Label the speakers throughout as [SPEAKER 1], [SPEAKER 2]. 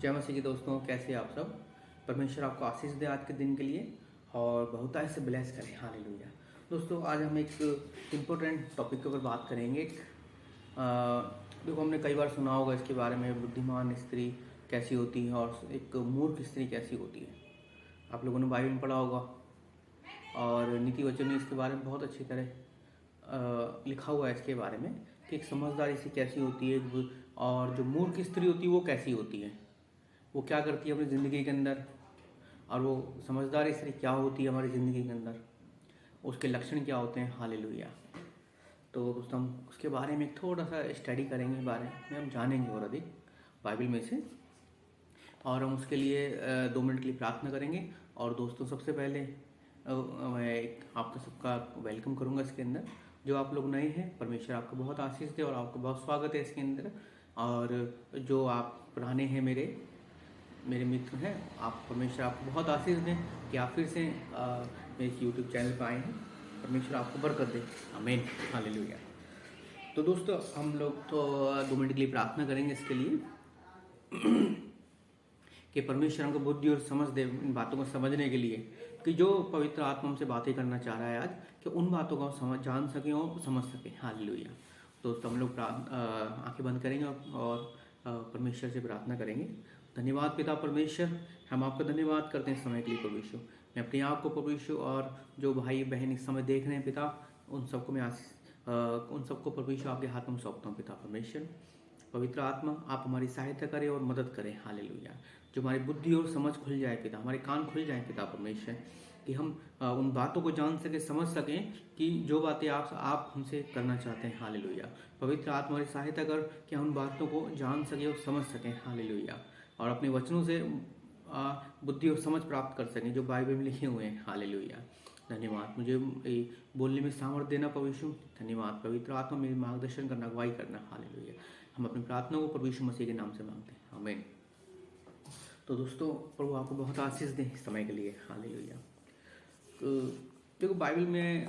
[SPEAKER 1] जय मसीह की दोस्तों, कैसे हैं आप सब। परमेश्वर आपको आशीष दे आज के दिन के लिए और बहुतायत से ब्लेस करें। हालेलुया। दोस्तों, आज हम एक इम्पोर्टेंट टॉपिक के ऊपर बात करेंगे। देखो, हमने कई बार सुना होगा इसके बारे में, बुद्धिमान स्त्री कैसी होती है और एक मूर्ख स्त्री कैसी होती है। आप लोगों ने बाइबल में पढ़ा होगा और नीति वचन में इसके बारे में बहुत अच्छी तरह लिखा हुआ है इसके बारे में कि एक समझदार स्त्री कैसी होती है और जो मूर्ख स्त्री होती है वो कैसी होती है, वो क्या करती है अपनी ज़िंदगी के अंदर, और वो समझदार स्त्री क्या होती है हमारी ज़िंदगी के अंदर, उसके लक्षण क्या होते हैं। हालेलुया। तो दोस्तों, हम उसके बारे में थोड़ा सा स्टडी करेंगे, बारे में हम जानेंगे और अधिक बाइबल में से, और हम उसके लिए 2 मिनट के लिए प्रार्थना करेंगे। और दोस्तों, सबसे पहले मैं आपका सबका वेलकम करूंगा इसके अंदर। जो आप लोग नए हैं, परमेश्वर आपको बहुत आशीष दे और आपका बहुत स्वागत है इसके अंदर। और जो आप पुराने हैं, मेरे मित्र हैं, आप परमेश्वर आपको बहुत आशीष दें कि आप फिर से मेरे यूट्यूब चैनल पर आए हैं। परमेश्वर आपको बरकत दे। आमीन। हालेलुया। तो दोस्तों, हम लोग तो 2 मिनट के लिए प्रार्थना करेंगे इसके लिए कि परमेश्वर हमको बुद्धि और समझ दे इन बातों को समझने के लिए, कि जो पवित्र आत्मा हमसे बातें करना चाह रहा है आज, कि उन बातों को हम जान सकें और समझ सकें। हालेलुया। दोस्तों, हम लोग आंखें बंद करेंगे और परमेश्वर से प्रार्थना करेंगे। धन्यवाद पिता परमेश्वर, हम आपका धन्यवाद करते हैं समय के लिए प्रभु यीशु। मैं अपने आप को प्रभु यीशु और जो भाई बहन इस समय देख रहे हैं पिता, उन सबको मैं उन सबको प्रभु यीशु आपके हाथ में सौंपता हूँ पिता परमेश्वर। पवित्र आत्मा, आप हमारी सहायता करें और मदद करें। हालेलुया। जो हमारी बुद्धि और समझ खुल जाए पिता, हमारे कान खुल जाए पिता परमेश्वर, कि हम उन बातों को जान सकें, समझ सकें कि जो बातें आप हमसे करना चाहते हैं। हालेलुया। पवित्र आत्मा हमारी सहायता कर कि हम उन बातों को जान सकें और समझ सकें। हालेलुया। और अपने वचनों से बुद्धि और समझ प्राप्त कर सकें जो बाइबल में लिखे हुए हैं। हालेलुया। धन्यवाद, मुझे बोलने में सामर्थ्य देना प्रभु यीशु। धन्यवाद पवित्र आत्मा, मेरी मार्गदर्शन करना, अगुवाई करना। हालेलुया। हम अपनी प्रार्थना को प्रभु यीशु मसीह के नाम से मांगते हैं। आमीन। तो दोस्तों, प्रभु आपको बहुत आशीष दें इस समय के लिए। हालेलुया। तो देखो, बाइबल में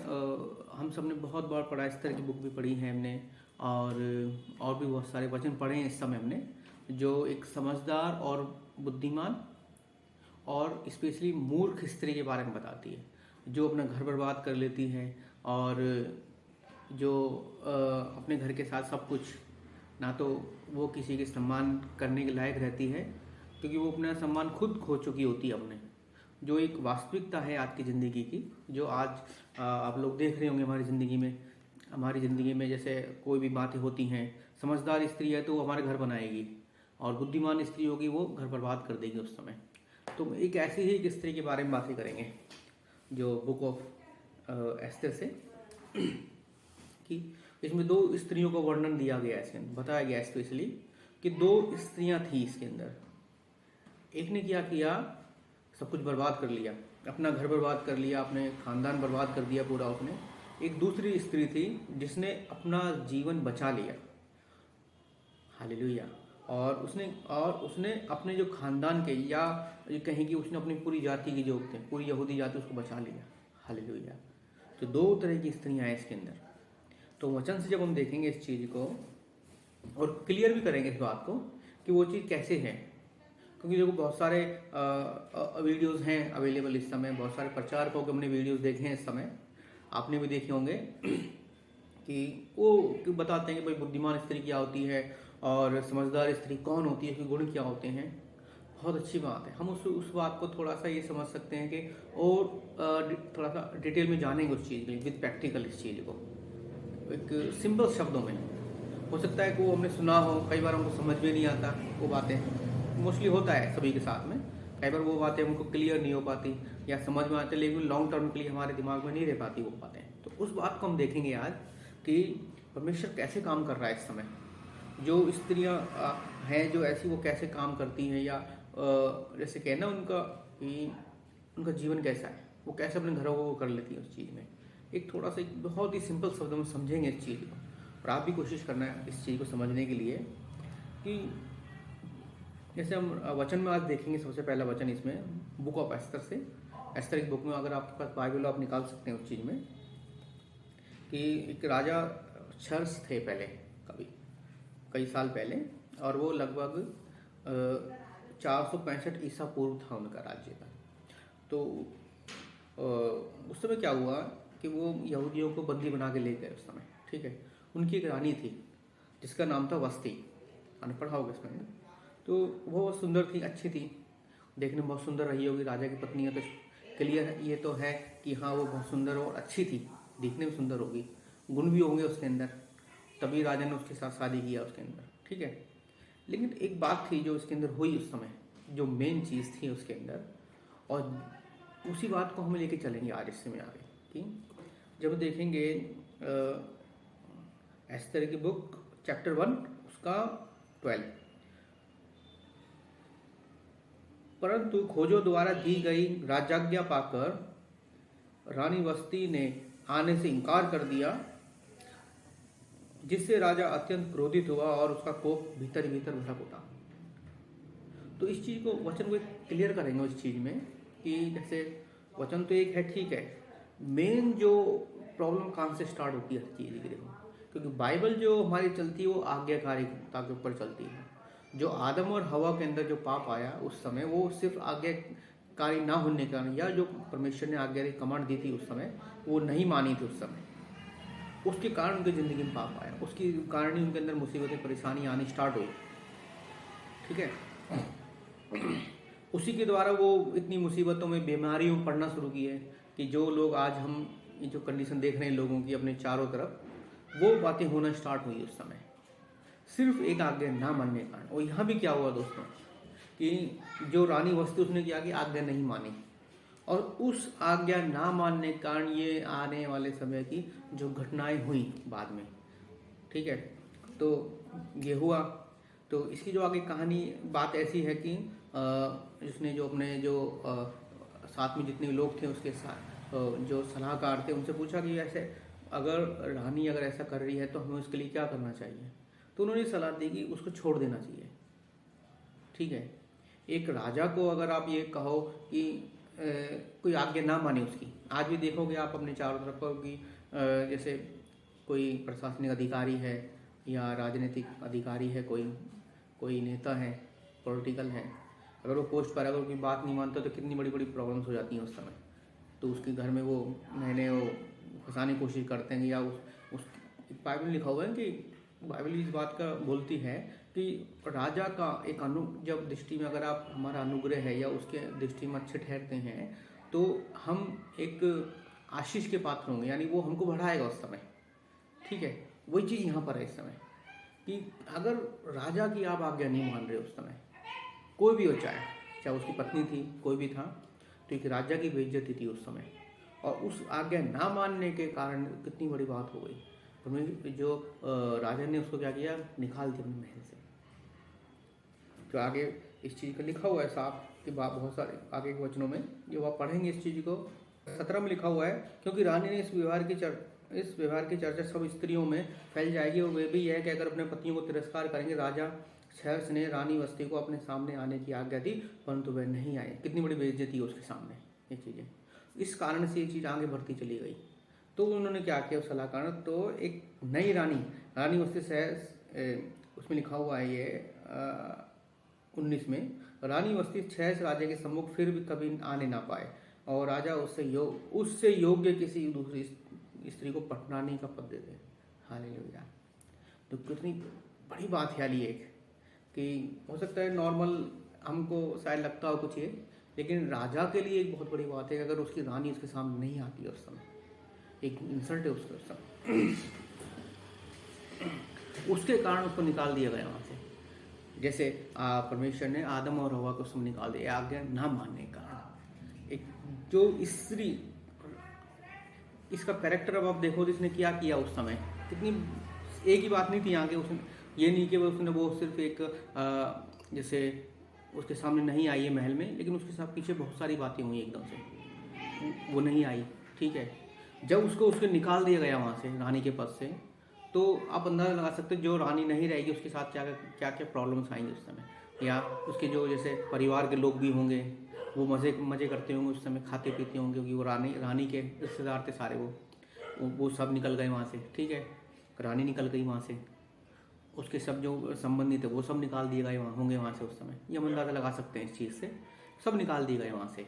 [SPEAKER 1] हम सब ने बहुत बार पढ़ा, इस तरह की बुक भी पढ़ी है हमने, और भी बहुत सारे वचन पढ़े हैं इस समय हमने, जो एक समझदार और बुद्धिमान और स्पेशली मूर्ख स्त्री के बारे में बताती है, जो अपना घर बर्बाद कर लेती है और जो अपने घर के साथ सब कुछ, ना तो वो किसी के सम्मान करने के लायक रहती है, क्योंकि वो अपना सम्मान खुद खो चुकी होती है अपने। जो एक वास्तविकता है आज की ज़िंदगी की, जो आज आप लोग देख रहे होंगे हमारी ज़िंदगी में जैसे कोई भी बातें होती हैं, समझदार स्त्री है तो वो हमारे घर बनाएगी, और बुद्धिमान स्त्री होगी वो घर बर्बाद कर देगी उस समय। तो एक ऐसी ही एक स्त्री के बारे में बातें करेंगे, जो बुक ऑफ एस्तर से कि इसमें 2 स्त्रियों का वर्णन दिया गया है, इसमें बताया गया स्पेशली कि 2 स्त्रियां थी इसके अंदर। एक ने क्या किया, सब कुछ बर्बाद कर लिया, अपना घर बर्बाद कर लिया, अपने खानदान बर्बाद कर दिया पूरा उसने। एक दूसरी स्त्री थी जिसने अपना जीवन बचा लिया। हालेलुया। और उसने अपने जो खानदान के, या ये कहें कि उसने अपनी पूरी जाति की, जो थे पूरी यहूदी जाति, उसको बचा लिया। हालेलुया। तो 2 तरह की स्त्रियां हैं इसके अंदर। तो वचन से जब हम देखेंगे इस चीज़ को और क्लियर भी करेंगे इस बात को कि वो चीज़ कैसे है, क्योंकि देखो बहुत सारे वीडियोस हैं अवेलेबल इस समय, बहुत सारे प्रचारकों के हमने वीडियोस देखे हैं इस समय, आपने भी देखे होंगे, कि वो बताते हैं कि भाई बुद्धिमान स्त्री क्या होती है और समझदार स्त्री कौन होती है, उसके गुण क्या होते हैं। बहुत अच्छी बात है, हम उस बात को थोड़ा सा ये समझ सकते हैं कि और थोड़ा सा डिटेल में जानेंगे उस चीज़ में, विद प्रैक्टिकल इस चीज़ को एक सिंपल शब्दों में। हो सकता है कि वो हमने सुना हो, कई बार हमको समझ में नहीं आता वो बातें, मोस्टली होता है सभी के साथ में, कई बार वो बातें हमको क्लियर नहीं हो पाती या समझ में आती, लेकिन लॉन्ग टर्म के लिए हमारे दिमाग में नहीं रह पाती वो बातें। तो उस बात को हम देखेंगे आज कि परमेश्वर कैसे काम कर रहा है इस समय, जो स्त्रियां हैं जो ऐसी, वो कैसे काम करती हैं, या जैसे कहना उनका कि उनका जीवन कैसा है, वो कैसे अपने घरों को कर लेती है उस चीज़ में। एक थोड़ा सा एक बहुत ही सिंपल शब्दों में समझेंगे इस चीज़ को, और आप भी कोशिश करना है इस चीज़ को समझने के लिए। कि जैसे हम वचन में आज देखेंगे, सबसे पहला वचन इसमें बुक ऑफ एस्तर से, एस्तर की बुक में, अगर आपके पास बाइबल आप निकाल सकते हैं उस चीज़ में, कि एक राजा छर्स थे पहले, कई साल पहले, और वो लगभग 465 ईसा पूर्व था उनका राज्य का। तो उस समय क्या हुआ कि वो यहूदियों को बंदी बना के ले गए उस समय, ठीक है। उनकी एक रानी थी जिसका नाम था वस्ती, आपने पढ़ा होगा इसमें। तो वो बहुत सुंदर थी, अच्छी थी, देखने में बहुत सुंदर रही होगी। राजा की पत्नी है तो क्लियर ये तो है कि हाँ वो बहुत सुंदर और अच्छी थी, दिखने में सुंदर होगी, गुण भी होंगे उसके अंदर, तभी राजा ने उसके साथ शादी किया उसके अंदर, ठीक है। लेकिन एक बात थी जो उसके अंदर हुई उस समय, जो मेन चीज़ थी उसके अंदर, और उसी बात को हम लेके चलेंगे आज इससे में आगे कि जब देखेंगे एस्तर की बुक चैप्टर 1 उसका 12। परंतु खोजो द्वारा दी गई राजाज्ञा पाकर रानी वस्ती ने आने से इनकार कर दिया, जिससे राजा अत्यंत क्रोधित हुआ और उसका कोप भीतर भीतर भड़क उठा। तो इस चीज़ को वचन को क्लियर करेंगे इस चीज़ में कि जैसे वचन तो एक है, ठीक है, मेन जो प्रॉब्लम कहाँ से स्टार्ट होती है हर चीज़ की, देखो, क्योंकि बाइबल जो हमारी चलती है वो आज्ञाकारिता के ऊपर चलती है। जो आदम और हवा के अंदर जो पाप आया उस समय वो सिर्फ आज्ञाकारी ना होने के कारण, या जो परमेश्वर ने आज्ञा कमांड दी थी उस समय वो नहीं मानी थी उस समय, उसके कारण उनकी ज़िंदगी में पाप आया, उसके कारण ही उनके अंदर मुसीबतें परेशानी आनी स्टार्ट हुई, ठीक है। उसी के द्वारा वो इतनी मुसीबतों में, बीमारियों में पड़ना शुरू की है कि जो लोग आज हम ये जो कंडीशन देख रहे हैं लोगों की अपने चारों तरफ, वो बातें होना स्टार्ट हुई उस समय, सिर्फ एक आज्ञा ना मानने के कारण। और यहाँ भी क्या हुआ दोस्तों कि जो रानी वस्ती उसने क्या कि आज्ञा नहीं मानी, और उस आज्ञा ना मानने के कारण ये आने वाले समय की जो घटनाएं हुई बाद में, ठीक है। तो ये हुआ, तो इसकी जो आगे कहानी बात ऐसी है कि जिसने जो अपने जो साथ में जितने लोग थे उसके साथ जो सलाहकार थे उनसे पूछा कि ऐसे अगर रानी अगर ऐसा कर रही है तो हमें उसके लिए क्या करना चाहिए। तो उन्होंने सलाह दी कि उसको छोड़ देना चाहिए, ठीक है। एक राजा को अगर आप ये कहो कि कोई आज्ञा ना माने उसकी, आज भी देखोगे आप अपने चारों तरफ कि जैसे कोई प्रशासनिक अधिकारी है या राजनीतिक अधिकारी है, कोई नेता है, पॉलिटिकल है, अगर वो पोस्ट पर अगर कोई बात नहीं मानता तो कितनी बड़ी बड़ी प्रॉब्लम्स हो जाती हैं उस समय। तो उसके घर में वो नए वो फंसाने की कोशिश करते हैं, या उस बाइबल में लिखा हुआ है कि बाइबल इस बात का बोलती है कि राजा का एक जब दृष्टि में अगर आप हमारा अनुग्रह है या उसके दृष्टि में अच्छे ठहरते हैं तो हम एक आशीष के पात्र होंगे, यानी वो हमको बढ़ाएगा उस समय, ठीक है। वही चीज़ यहाँ पर है इस समय कि अगर राजा की आप आज्ञा नहीं मान रहे उस समय, कोई भी हो, चाहे उसकी पत्नी थी, कोई भी था, तो एक राजा की बेइज्जती थी उस समय, और उस आज्ञा ना मानने के कारण कितनी बड़ी बात हो गई। जो राजा ने उसको क्या किया, निकाल दिया अपने महल से। तो आगे इस चीज़ का लिखा हुआ है साफ कि बहुत सारे आगे के वचनों में जो आप पढ़ेंगे इस चीज़ को 17 में लिखा हुआ है, क्योंकि रानी ने इस व्यवहार की चर्चा सब स्त्रियों में फैल जाएगी, और वे भी यह कि अगर अपने पतियों को तिरस्कार करेंगे। राजा क्षयर्ष ने रानी वस्ती को अपने सामने आने की आज्ञा दी, परंतु वह नहीं आए। कितनी बड़ी बेइज्जती है उसके सामने ये चीज़ें, इस कारण से ये चीज़ आगे बढ़ती चली गई। तो उन्होंने क्या किया उस सलाहकार, तो एक नई रानी वस्ती क्षयर्ष, उसमें लिखा हुआ है ये 19 में, रानी वस्ती क्षयर्ष राजा के सम्मुख फिर भी कभी आने ना पाए, और राजा उससे योग्य किसी दूसरी स्त्री को पटनानी का पद दे दे। हालेलुया। तो कितनी बड़ी बात है ये, कि हो सकता है नॉर्मल हमको शायद लगता हो कुछ ये, लेकिन राजा के लिए एक बहुत बड़ी बात है कि अगर उसकी रानी उसके सामने नहीं आती है उस समय, एक इंसल्ट है उसके उस समय, उसके कारण उसको निकाल दिया गया वहाँ से। जैसे परमेश्वर ने आदम और हवा को उस समय निकाल दिया आज्ञा ना मानने का कारण। एक जो स्त्री, इसका कैरेक्टर अब आप देखो जिसने क्या किया उस समय, कितनी एक ही बात नहीं थी यहाँ के, उसने ये नहीं कि उसने वो सिर्फ एक जैसे उसके सामने नहीं आई है महल में, लेकिन उसके साथ पीछे बहुत सारी बातें हुई एकदम से, वो नहीं आई, ठीक है। जब उसको निकाल दिया गया वहाँ से रानी के पद से, तो आप अंदाजा लगा सकते जो रानी नहीं रहेगी उसके साथ क्या क्या क्या प्रॉब्लम्स आएंगे उस समय, या उसके जो जैसे परिवार के लोग भी होंगे वो मज़े करते होंगे उस समय, खाते पीते होंगे, क्योंकि वो रानी के रिश्तेदार थे सारे, वो सब निकल गए वहाँ से, ठीक है। रानी निकल गई वहाँ से, उसके सब जो संबंधित है वो सब निकाल दिए गए वहाँ होंगे वहाँ से उस समय, ये हम अंदाज़ा लगा सकते हैं इस चीज़ से, सब निकाल दिए गए वहाँ से।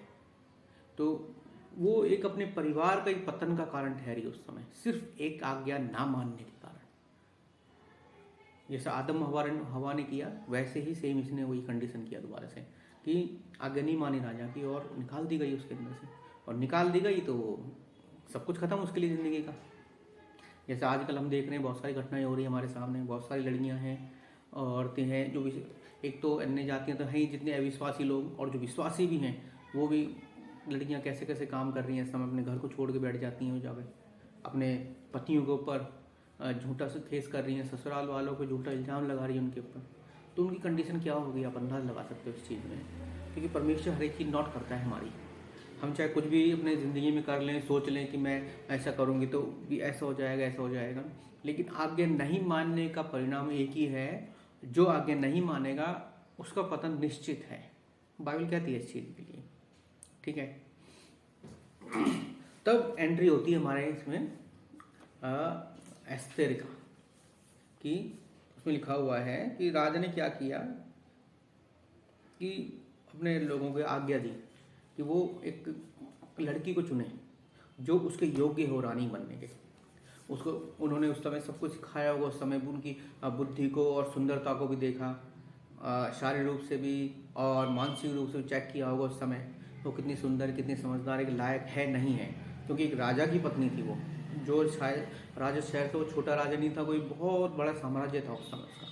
[SPEAKER 1] तो वो एक अपने परिवार का ही पतन का कारण ठहरी उस समय, सिर्फ एक आज्ञा ना मानने के कारण। जैसा आदम हवा ने किया, वैसे ही सेम इसने वही कंडीशन किया दोबारा से कि आज्ञा नहीं मानी राजा की और निकाल दी गई उसके अंदर से, और निकाल दी गई तो सब कुछ खत्म उसके लिए ज़िंदगी का। जैसे आजकल हम देख रहे हैं बहुत सारी घटनाएं हो रही हैं हमारे सामने, बहुत सारी लड़कियां हैं, औरतें हैं, जो भी एक तो अन्य जातियां तो हैं ही, जितने अविश्वासी लोग और जो विश्वासी भी हैं वो भी, लड़कियां कैसे कैसे काम कर रही हैं इस समय, अपने घर को छोड़ के बैठ जाती हैं वो जाकर, अपने पतियों के ऊपर झूठा से केस कर रही हैं, ससुराल वालों को झूठा इल्ज़ाम लगा रही है उनके ऊपर। तो उनकी कंडीशन क्या होगी आप अंदाज़ लगा सकते हो इस चीज़ में, क्योंकि परमेश्वर हर एक चीज़ नोट करता है हमारी। हम चाहे कुछ भी अपने ज़िंदगी में कर लें, सोच लें कि मैं ऐसा करूँगी तो भी ऐसा हो जाएगा, ऐसा हो जाएगा, लेकिन आज्ञा नहीं मानने का परिणाम एक ही है, जो आज्ञा नहीं मानेगा उसका पतन निश्चित है। बाइबल कहती है इस चीज़ के लिए, ठीक है। तब एंट्री होती है हमारे इसमें एस्तेर का, कि उसमें लिखा हुआ है कि राजा ने क्या किया कि अपने लोगों को आज्ञा दी कि वो एक लड़की को चुने जो उसके योग्य हो रानी बनने के। उसको उन्होंने उस समय सब कुछ सिखाया होगा, उस समय उनकी बुद्धि को और सुंदरता को भी देखा, शारीरिक रूप से भी और मानसिक रूप से चेक किया होगा उस समय वो कितनी सुंदर, कितनी समझदार, के लायक है नहीं है, क्योंकि एक राजा की पत्नी थी वो, जो शायद राजा शहर से वो छोटा राजा नहीं था, कोई बहुत बड़ा साम्राज्य था उस समय उसका,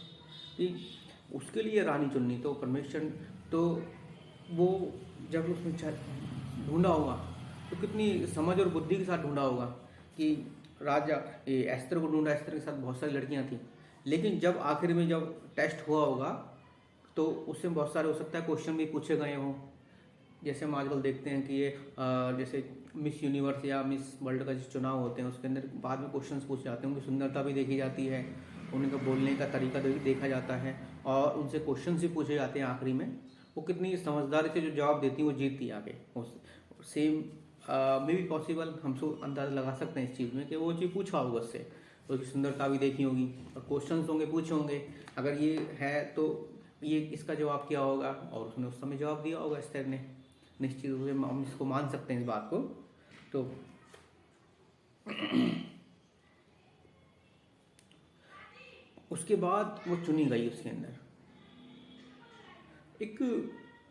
[SPEAKER 1] कि उसके लिए रानी चुननी। तो परमेश्वर तो वो जब उसने ढूंढा होगा तो कितनी समझ और बुद्धि के साथ ढूंढा होगा कि राजा ये एस्तर को ढूंढा, एस्तर के साथ बहुत सारी लड़कियां थी, लेकिन जब आखिर में जब टेस्ट हुआ होगा तो उससे बहुत सारे हो सकता है क्वेश्चन भी पूछे गए हों। जैसे हम आजकल देखते हैं कि ये जैसे मिस यूनिवर्स या मिस वर्ल्ड का जो चुनाव होते हैं उसके अंदर बाद में क्वेश्चंस पूछे जाते हैं, उनकी सुंदरता भी देखी जाती है, उनका बोलने का तरीका देखा जाता है, और उनसे क्वेश्चन भी पूछे जाते हैं आखिरी में, वो कितनी समझदारी से जो जवाब देती हैं वो जीतती है आगे। सेम मे भी पॉसिबल, हम सब अंदाज़ा लगा सकते हैं इस चीज़ में कि वो चीज़ पूछा होगा उससे, उसकी सुंदरता भी देखी होगी और क्वेश्चन होंगे, पूछे होंगे, अगर ये है तो ये इसका जवाब क्या होगा, और उसने उस समय जवाब दिया होगा एस्तेर ने। निश्चित रूप से हम इसको मान सकते हैं इस बात को। तो उसके बाद वो चुनी गई उसके अंदर एक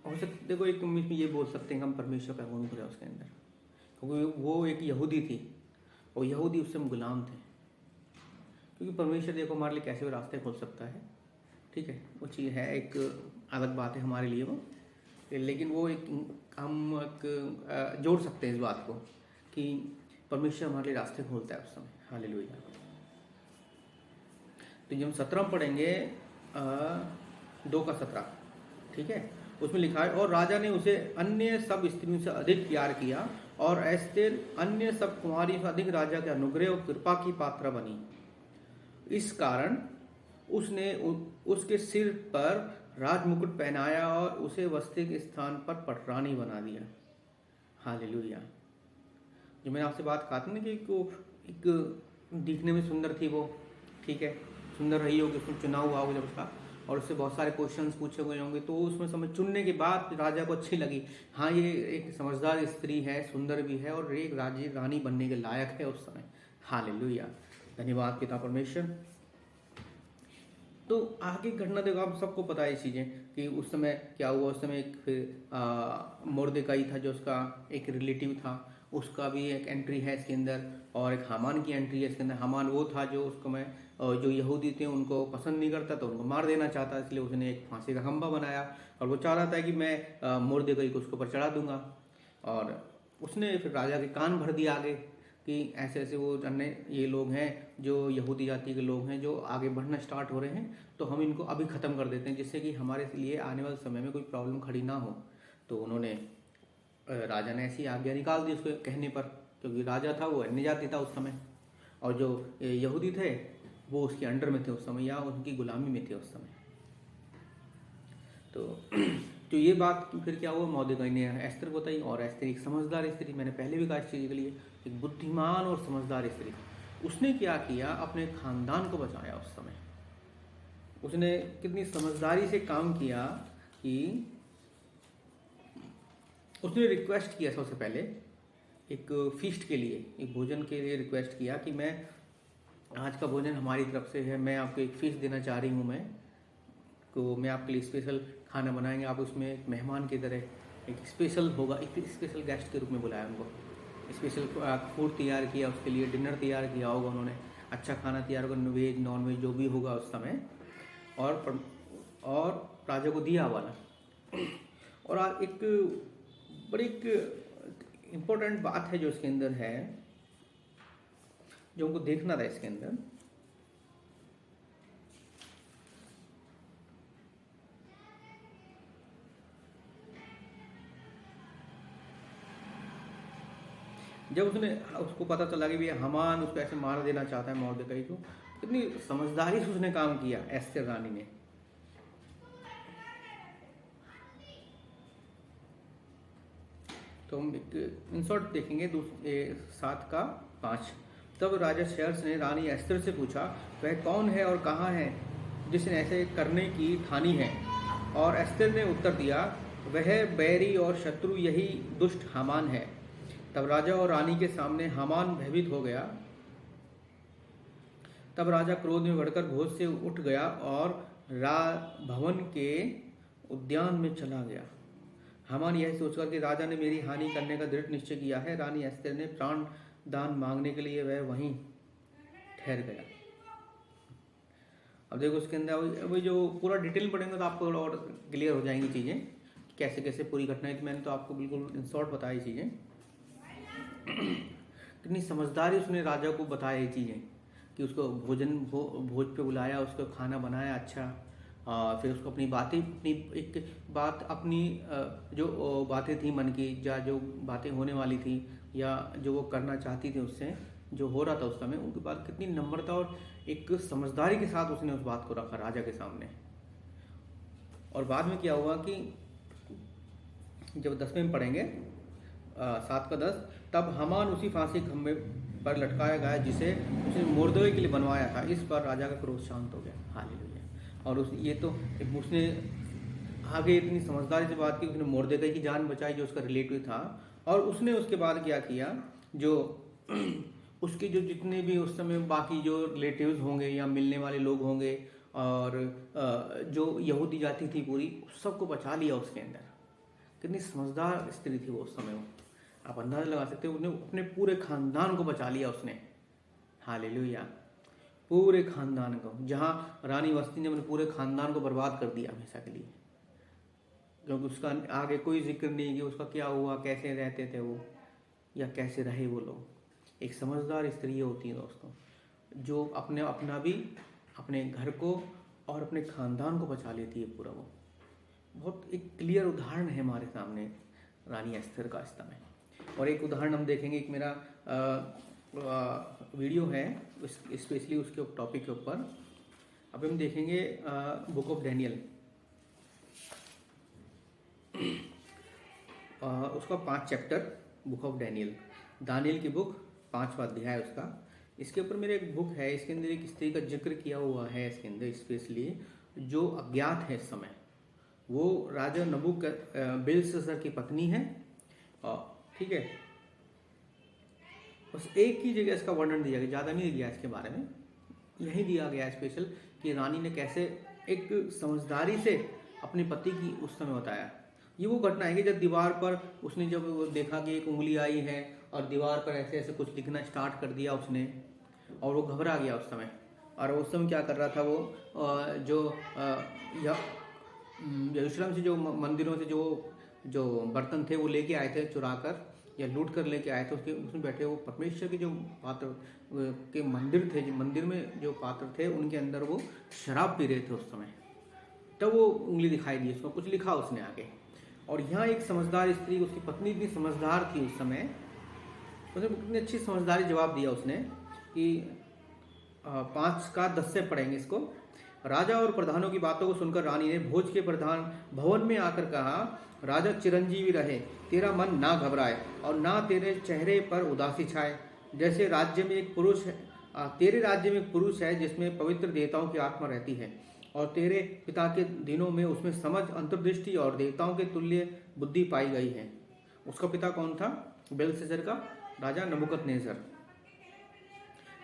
[SPEAKER 1] हो सकता, देखो एक ये बोल सकते हैं हम परमेश्वर का गुण खुला उसके अंदर, क्योंकि वो एक यहूदी थी और यहूदी उस समय गुलाम थे, क्योंकि परमेश्वर देखो हमारे लिए कैसे भी रास्ते खोल सकता है, ठीक है, वो चीज़ है, एक अलग बात है हमारे लिए वो, लेकिन वो एक हम एक जोड़ सकते हैं इस बात को कि परमेश्वर हमारे लिए रास्ते खोलता है उस समय। हालेलुया। तो जब हम 17 पढ़ेंगे 2:17, ठीक है, उसमें लिखा है, और राजा ने उसे अन्य सब स्त्रियों से अधिक प्यार किया और एस्तेर अन्य सब कुमारी से अधिक राजा के अनुग्रह और कृपा की पात्र बनी। इस कारण उसने उसके सिर पर राजमुकुट पहनाया और उसे वस्ती के स्थान पर पटरानी बना दिया। हालेलुया। जो मैंने आपसे बात कहा था ना कि को एक दिखने में सुंदर थी वो, ठीक है, सुंदर रही होगी, उसमें चुनाव हुआ होगा जब उसका, और उससे बहुत सारे क्वेश्चंस पूछे गए होंगे, तो उसमें समय चुनने के बाद राजा को अच्छी लगी, हाँ ये एक समझदार स्त्री है, सुंदर भी है और एक रानी बनने के लायक है उस समय। हालेलुया, धन्यवाद पिता परमेश्वर। तो आगे घटना देखो, आप सबको पता है ये चीज़ें कि उस समय क्या हुआ। उस समय एक फिर मोर्देकाई था जो उसका एक रिलेटिव था, उसका भी एक एंट्री है इसके अंदर, और एक हामान की एंट्री है इसके अंदर। हामान वो था जो उसको मैं जो यहूदी थे उनको पसंद नहीं करता, तो उनको मार देना चाहता, इसलिए उसने एक फांसी का खंभा बनाया और वो चाह रहा था कि मैं मोर्देकाई को उसके ऊपर चढ़ा दूंगा। और उसने फिर राजा के कान भर दिया आगे कि ऐसे ऐसे वो अन्य ये लोग हैं जो यहूदी जाति के लोग हैं जो आगे बढ़ना स्टार्ट हो रहे हैं, तो हम इनको अभी ख़त्म कर देते हैं जिससे कि हमारे लिए आने वाले समय में कोई प्रॉब्लम खड़ी ना हो। तो उन्होंने राजा ने ऐसी आज्ञा निकाल दी उसके कहने पर, क्योंकि राजा था वो अन्य जाति था उस समय, और जो यहूदी थे वो उसके अंडर में थे उस समय या उनकी गुलामी में थे उस समय। तो ये बात फिर क्या हुआ, मोर्देकाई ने एस्तर को बताई, और एस्तर एक समझदार स्त्री, मैंने पहले भी कहा इस चीज़ के लिए, एक बुद्धिमान और समझदार स्त्री, उसने क्या किया, अपने खानदान को बचाया उस समय। उसने कितनी समझदारी से काम किया कि उसने रिक्वेस्ट किया सबसे पहले एक फीस्ट के लिए, एक भोजन के लिए रिक्वेस्ट किया कि मैं आज का भोजन हमारी तरफ से है, मैं आपको एक फीस्ट देना चाह रही हूँ, मैं आपके लिए स्पेशल खाना बनाएंगे, आप उसमें एक मेहमान की तरह एक स्पेशल होगा, एक स्पेशल गेस्ट के रूप में बुलाया उनको, स्पेशल फूड तैयार किया उसके लिए, डिनर तैयार किया होगा उन्होंने, अच्छा खाना तैयार होगा, वेज नॉन वेज जो भी होगा उस समय, और राजा को दिया वाला। और एक बड़ी इम्पोर्टेंट बात है जो इसके अंदर है, जो उनको देखना था इसके अंदर, जब उसको पता चला कि भैया हामान उसको ऐसे मार देना चाहता है मोर्देकाई को, कितनी समझदारी से उसने काम किया एस्तेर रानी ने। तो हम इन शॉर्ट देखेंगे 7:5। तब राजा शेर्स ने रानी एस्तेर से पूछा, वह कौन है और कहाँ है जिसने ऐसे करने की ठानी है? और एस्तेर ने उत्तर दिया, वह बैरी और शत्रु यही दुष्ट हामान है। तब राजा और रानी के सामने हामान भयभीत हो गया। तब राजा क्रोध में बढ़कर भोज से उठ गया और भवन के उद्यान में चला गया। हामान यह सोचकर कि राजा ने मेरी हानि करने का दृढ़ निश्चय किया है, रानी एस्तेर ने प्राण दान मांगने के लिए वह वहीं ठहर गया। अब देखो उसके अंदर वो जो पूरा डिटेल पढ़ेंगे तो आपको और क्लियर हो जाएंगी चीज़ें, कैसे कैसे पूरी घटनाएं। मैंने तो आपको बिल्कुल इन शॉर्ट बताई चीज़ें। कितनी समझदारी उसने राजा को बताया ये चीज़ें, कि उसको भोज पे बुलाया, उसको खाना बनाया अच्छा, फिर उसको अपनी बातें, अपनी जो बातें थी मन की, या जो बातें होने वाली थी, या जो वो करना चाहती थी, उससे जो हो रहा था उस समय, उनके बाद कितनी नम्रता और एक समझदारी के साथ उसने उस बात को रखा राजा के सामने। और बाद में क्या हुआ कि जब 10वें में पढ़ेंगे 7:10, तब हामान उसी फांसी खंभे पर लटकाया गया जिसे उसने मोर्देकाई के लिए बनवाया था। इस पर राजा का क्रोध शांत हो गया। हालेलुया। और उसने आगे इतनी समझदारी से बात की, उसने मोर्देकाई की जान बचाई जो उसका रिलेटिव था। और उसने उसके बाद क्या किया, जो उसके जो जितने भी उस समय बाकी जो रिलेटिव्स होंगे या मिलने वाले लोग होंगे, और जो यहूदी जाति थी पूरी, सबको बचा लिया उसके अंदर। कितनी समझदार स्त्री थी वो उस समय। आप अंदाजा लगा सकते हो, उसने अपने पूरे खानदान को बचा लिया उसने। हालेलुया। पूरे खानदान को, जहाँ रानी वस्ती ने अपने पूरे खानदान को बर्बाद कर दिया हमेशा के लिए, क्योंकि उसका आगे कोई जिक्र नहीं कि उसका क्या हुआ, कैसे रहते थे वो, या कैसे रहे वो लोग। एक समझदार स्त्री होती है दोस्तों, जो अपना भी, अपने घर को और अपने खानदान को बचा लेती है पूरा। वो बहुत एक क्लियर उदाहरण है हमारे सामने रानी एस्तेर का इस समय। और एक उदाहरण हम देखेंगे, एक मेरा वीडियो है स्पेशली उसके टॉपिक के ऊपर। अब हम देखेंगे बुक ऑफ डैनियल, उसका 5 chapter, book of Daniel, Daniel की बुक, 5वां अध्याय उसका। इसके ऊपर मेरे एक बुक है, इसके अंदर एक स्त्री का जिक्र किया हुआ है इसके अंदर स्पेशली, जो अज्ञात है इस समय। वो राजा बेलशस्सर की पत्नी है, ठीक है। बस एक ही जगह इसका वर्णन दिया गया, ज़्यादा नहीं दिया इसके बारे में, यही दिया गया स्पेशल कि रानी ने कैसे एक समझदारी से अपने पति की उस समय बताया। ये वो घटना है कि जब दीवार पर उसने जब देखा कि एक उंगली आई है और दीवार पर ऐसे ऐसे कुछ लिखना स्टार्ट कर दिया उसने, और वो घबरा गया उस समय। और उस समय क्या कर रहा था वो, जो यरूशलेम से जो मंदिरों से जो बर्तन थे वो लेके आए थे, चुरा कर या लूट कर लेके आए थे, उसमें बैठे वो परमेश्वर के जो पात्र के मंदिर थे, जो मंदिर में जो पात्र थे, उनके अंदर वो शराब पी रहे थे उस समय। तब वो उंगली दिखाई दी, उसको कुछ लिखा उसने आगे। और यहाँ एक समझदार स्त्री, उसकी पत्नी इतनी समझदार थी उस समय, उसने कितनी अच्छी समझदारी जवाब दिया उसने कि 5:10 से पढ़ेंगे इसको। राजा और प्रधानों की बातों को सुनकर रानी ने भोज के प्रधान भवन में आकर कहा, राजा चिरंजीवी रहे, तेरा मन ना घबराए और ना तेरे चेहरे पर उदासी छाए। जैसे राज्य में एक पुरुष है, तेरे राज्य में एक पुरुष है जिसमें पवित्र देवताओं की आत्मा रहती है, और तेरे पिता के दिनों में उसमें समझ, अंतर्दृष्टि और देवताओं के तुल्य बुद्धि पाई गई है। उसका पिता कौन था? बेलशस्सर का राजा नबूकदनेस्सर।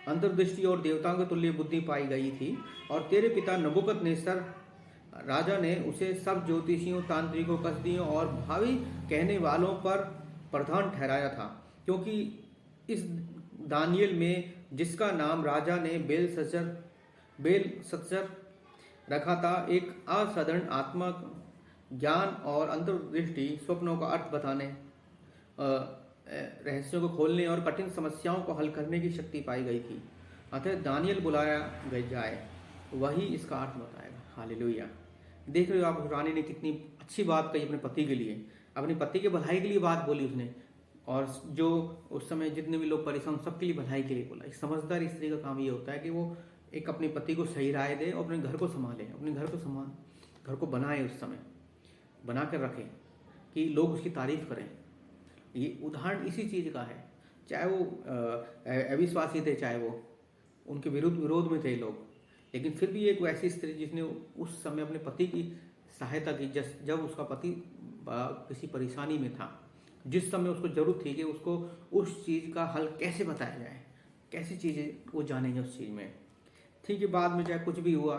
[SPEAKER 1] अंतर्दृष्टि और देवताओं के तुल्य बुद्धि पाई गई थी। और तेरे पिता नबूकदनेस्सर राजा ने उसे सब ज्योतिषियों, तांत्रिकों, कसदियों और भावी कहने वालों पर प्रधान ठहराया था, क्योंकि इस दानियल में, जिसका नाम राजा ने बेलशस्सर रखा था, एक असाधारण आत्मा ज्ञान और अंतर्दृष्टि, स्वप्नों का अर्थ बताने, रहस्यों को खोलने और कठिन समस्याओं को हल करने की शक्ति पाई गई थी। अतः दानियल बुलाया जाए, वही इसका अर्थ बताएगा। हालेलुया। देख रहे हो आप, रानी ने कितनी अच्छी बात कही अपने पति के लिए, अपने पति के भलाई के लिए बात बोली उसने। और जो उस समय जितने भी लोग परेशान, सबके लिए भलाई के लिए बोला। एक समझदार स्त्री का काम ये होता है कि वो एक अपने पति को सही राय दे और अपने घर को संभाले, अपने घर को बनाए, उस समय बना कर रखे कि लोग उसकी तारीफ करें। ये उदाहरण इसी चीज़ का है। चाहे वो अविश्वासी थे, चाहे वो उनके विरोध में थे लोग, लेकिन फिर भी एक वैसी स्त्री जिसने उस समय अपने पति की सहायता की, जब उसका पति किसी परेशानी में था, जिस समय उसको जरूरत थी कि उसको उस चीज़ का हल कैसे बताया जाए, कैसी चीज़ें वो जानेंगे उस चीज़ में। ठीक है, बाद में चाहे कुछ भी हुआ,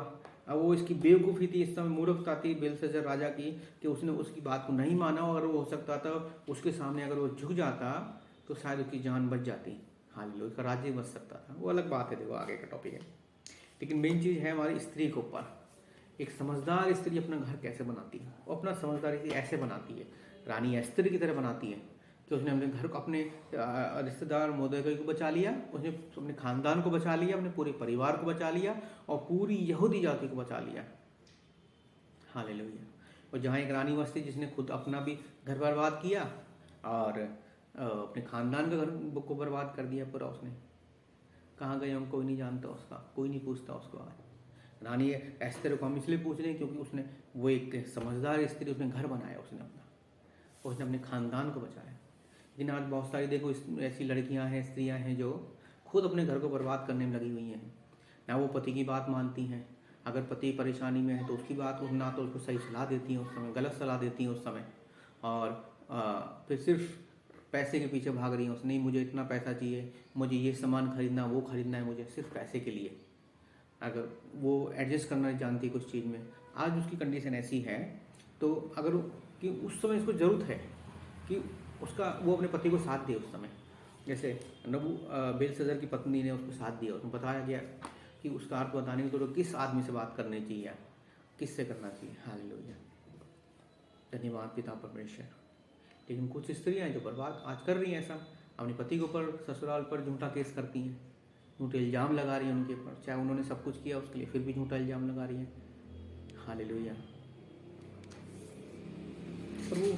[SPEAKER 1] अब वो इसकी बेवकूफ़ी थी, इस समय मूर्खता थी बेलशस्सर राजा की कि उसने उसकी बात को नहीं माना। अगर वो हो सकता था उसके सामने अगर वो झुक जाता तो शायद उसकी जान बच जाती। हालेलुया, उसका राज्य बच सकता था। वो अलग बात है, देखो आगे का टॉपिक है। लेकिन मेन चीज़ है हमारी स्त्री के ऊपर। एक समझदार स्त्री अपना घर कैसे बनाती है? वो अपना समझदार स्त्री ऐसे बनाती है, रानी एस्तर की तरह बनाती है कि उसने अपने घर को, अपने रिश्तेदार मोर्देखाई को बचा लिया, उसने अपने खानदान को बचा लिया, अपने पूरे परिवार को बचा लिया और पूरी यहूदी जाति को बचा लिया। हालेलुया। और जहाँ एक रानी बसती जिसने खुद अपना भी घर बर्बाद किया और अपने खानदान का घर को बर्बाद कर दिया पूरा। उसने कहाँ गए हम कोई नहीं जानता, उसका कोई नहीं पूछता उसको। आज रानी एस्तर को हम इसलिए पूछ रहे हैं क्योंकि उसने, वो एक समझदार स्त्री, उसने घर बनाया, उसने अपने खानदान को बचाया। लेकिन आज बहुत सारी देखो ऐसी लड़कियां हैं, स्त्रियां हैं जो खुद अपने घर को बर्बाद करने में लगी हुई हैं। ना वो पति की बात मानती हैं, अगर पति परेशानी में है तो उसकी बात, ना तो उसको सही सलाह देती हैं उस समय, गलत सलाह देती हैं उस समय। और फिर सिर्फ पैसे के पीछे भाग रही हैं। नहीं, मुझे इतना पैसा चाहिए, मुझे ये सामान खरीदना, वो खरीदना है मुझे, सिर्फ पैसे के लिए। अगर वो एडजस्ट करना नहीं जानती कुछ चीज़ में, आज उसकी कंडीशन ऐसी है। तो अगर कि उस समय उसको ज़रूरत है कि वो अपने पति को साथ दे उस समय। जैसे बेलशस्सर की पत्नी ने उसको साथ दिया, उसमें बताया गया कि उसका अर्थ बताने के तो किस आदमी से बात करनी चाहिए, किससे करना चाहिए। हालेलुया, धन्यवाद पिता परमेश्वर। लेकिन कुछ स्त्रियां हैं जो बर्बाद आज कर रही हैं ऐसा, अपने पति के ऊपर, ससुराल पर झूठा केस करती हैं, झूठे इल्ज़ाम लगा रही हैं उनके ऊपर, चाहे उन्होंने सब कुछ किया उसके लिए, फिर भी झूठा इल्ज़ाम लगा रही हैं। हालेलुया। प्रभु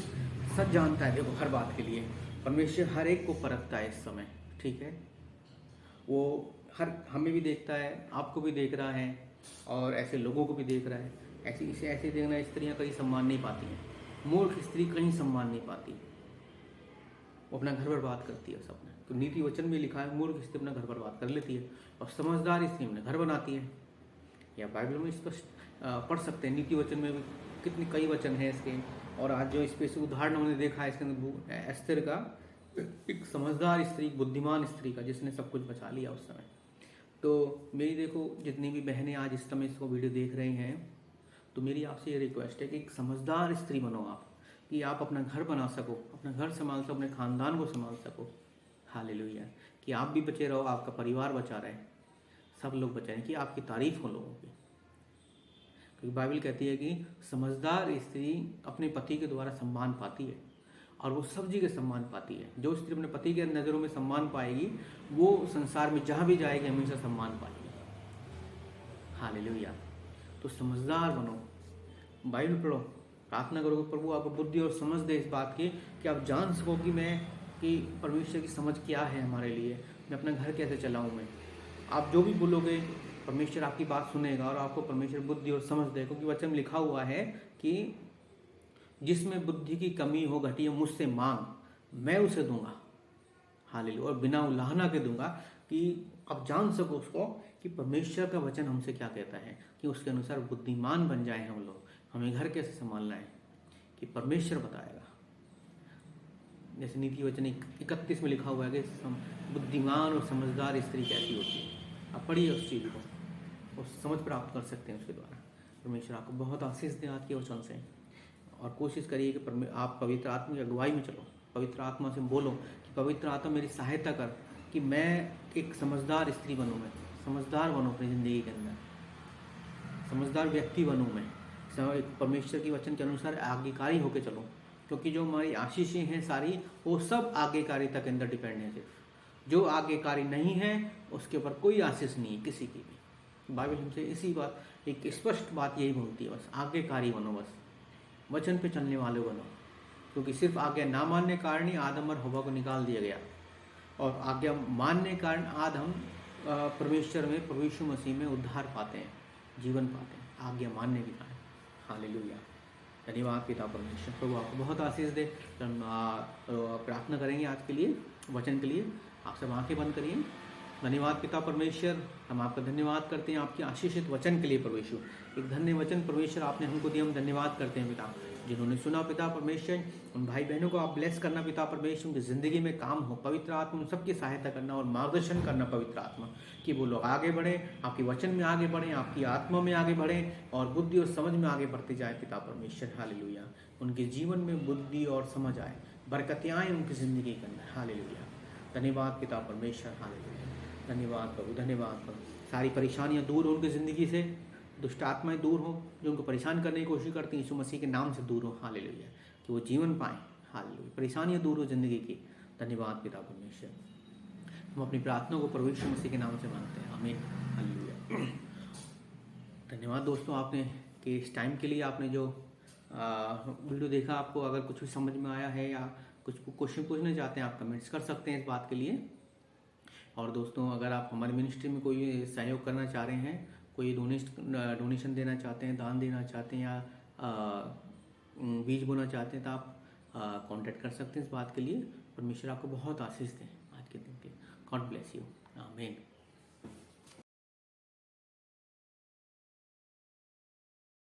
[SPEAKER 1] सच जानता है, देखो हर बात के लिए परमेश्वर हर एक को परखता है इस समय। ठीक है, वो हमें भी देखता है, आपको भी देख रहा है और ऐसे लोगों को भी देख रहा है। ऐसे देखना, स्त्रियां कहीं सम्मान नहीं पाती हैं। मूर्ख स्त्री कहीं सम्मान नहीं पाती, वो अपना घर बर्बाद करती है सपना। तो नीति वचन में लिखा है मूर्ख स्त्री अपना घर बर्बाद कर लेती है और समझदार स्त्री अपना घर बनाती है। या बाइबल में स्पष्ट पढ़ सकते हैं, नीति वचन में भी कितनी कई वचन है इसके। और आज जो स्पेशल उदाहरण हमने देखा है इसके अंदर एस्तर का, एक समझदार स्त्री, बुद्धिमान स्त्री का, जिसने सब कुछ बचा लिया उस समय। तो मेरी देखो जितनी भी बहनें आज इस समय इसको वीडियो देख रही हैं, तो मेरी आपसे ये रिक्वेस्ट है कि एक समझदार स्त्री बनो आप, कि आप अपना घर बना सको, अपना घर संभाल सको, अपने खानदान को संभाल सको। हालेलुया, कि आप भी बचे रहो, आपका परिवार बचा रहे, सब लोग बचाएं, कि आपकी तारीफ हो लोगों की। क्योंकि बाइबल कहती है कि समझदार स्त्री अपने पति के द्वारा सम्मान पाती है और वो सब जगह सम्मान पाती है। जो स्त्री अपने पति के नज़रों में सम्मान पाएगी, वो संसार में जहाँ भी जाएगी हमेशा सम्मान पाएगी। हालेलुया। तो समझदार बनो, बाइबल पढ़ो, प्रार्थना करो कि प्रभु आपको बुद्धि और समझ दे इस बात की, कि आप जान सको कि परमेश्वर की समझ क्या है हमारे लिए, मैं अपना घर कैसे चलाऊं। मैं, आप जो भी बोलोगे परमेश्वर आपकी बात सुनेगा और आपको परमेश्वर बुद्धि और समझ दे। क्योंकि वचन में लिखा हुआ है कि जिसमें बुद्धि की कमी हो, घटी हो, मुझसे मांग, मैं उसे दूंगा। हालेलुया। और बिना उलाहना के दूंगा, कि आप जान सको उसको कि परमेश्वर का वचन हमसे क्या कहता है कि उसके अनुसार बुद्धिमान बन जाए हम लोग। हमें घर कैसे संभालना है कि परमेश्वर बताएगा। जैसे नीति वचन 31 में लिखा हुआ है कि बुद्धिमान और समझदार स्त्री कैसी होती है। आप पढ़िए उस चीज़ को और समझ प्राप्त कर सकते हैं उसके द्वारा। परमेश्वर आपको बहुत आशीष दे आज के वचन से, और कोशिश करिए कि आप पवित्र आत्मा की अगुवाई में चलो। पवित्र आत्मा से बोलो कि पवित्र आत्मा मेरी सहायता कर कि मैं एक समझदार स्त्री बनूँ, मैं समझदार बनूँ अपनी ज़िंदगी के अंदर, समझदार व्यक्ति बनूँ मैं, परमेश्वर की वचन के अनुसार आज्ञाकारी होकर चलूँ। क्योंकि जो हमारी आशीषें हैं सारी वो सब आज्ञाकारिता के अंदर डिपेंड है। सिर्फ जो आज्ञाकारी नहीं है उसके ऊपर कोई आशीष नहीं है किसी की भी। बाइबल हमसे इसी बात, एक स्पष्ट बात यही बोलती है, बस आज्ञाकारी बनो, बस वचन पे चलने वाले बनो। क्योंकि सिर्फ आज्ञा ना मानने कारण ही आदम और हवा को निकाल दिया गया, और आज्ञा मानने के कारण आज हम परमेश्वर में, प्रभु यीशु मसीह में उद्धार पाते हैं, जीवन पाते हैं, आज्ञा मानने के कारण। हालेलुया, धन्यवाद पिता परमेश्वर। प्रभु आपको बहुत आशीष दे। हम प्रार्थना करेंगे आज के लिए, वचन के लिए। आप सब आंखें बंद करिए। धन्यवाद पिता परमेश्वर, हम आपका धन्यवाद करते हैं आपकी आशीषित वचन के लिए परमेश्वर। एक धन्य वचन परमेश्वर आपने हमको दिया, हम धन्यवाद करते हैं पिता। जिन्होंने सुना पिता परमेश्वर, उन भाई बहनों को आप ब्लेस करना पिता परमेश्वर, उनकी ज़िंदगी में काम हो। पवित्र आत्मा उन सबकी सहायता करना और मार्गदर्शन करना पवित्र आत्मा, कि वो लोग आगे बढ़ें, आपके वचन में आगे बढ़ें, आपकी आत्मा में आगे बढ़ें और बुद्धि और समझ में आगे बढ़ते जाए पिता परमेश्वर। हालेलुया, उनके जीवन में बुद्धि और समझ आए, बरकतें आए उनकी ज़िंदगी के अंदर। हालेलुया, धन्यवाद पिता परमेश्वर। हालेलुया, धन्यवाद प्रभु, धन्यवाद प्रभु। सारी परेशानियां दूर हो उनकी ज़िंदगी से, दुष्ट आत्माएं दूर हो जो उनको परेशान करने की कोशिश करती हैं, यीशु मसीह के नाम से दूर हो। हालेलुया, कि वो जीवन पाएं। हालेलुया, परेशानियां दूर हो ज़िंदगी की। धन्यवाद पिता परमेश्वर। हम अपनी प्रार्थना को प्रभु यीशु मसीह के नाम से मांगते हैं, आमीन। हालेलुया। धन्यवाद दोस्तों, आपने कि इस टाइम के लिए आपने जो वीडियो देखा, आपको अगर कुछ भी समझ में आया है या कुछ क्वेश्चन पूछना चाहते हैं, आप कमेंट्स कर सकते हैं इस बात के लिए। और दोस्तों, अगर आप हमारी मिनिस्ट्री में कोई सहयोग करना चाह रहे हैं, कोई डोनेशन देना चाहते हैं, दान देना चाहते हैं या बीज बोना चाहते हैं, तो आप कांटेक्ट कर सकते हैं इस बात के लिए। परमेश्वर आपको बहुत आशीष दें आज के दिन के। गॉड ब्लेस यू, आमीन।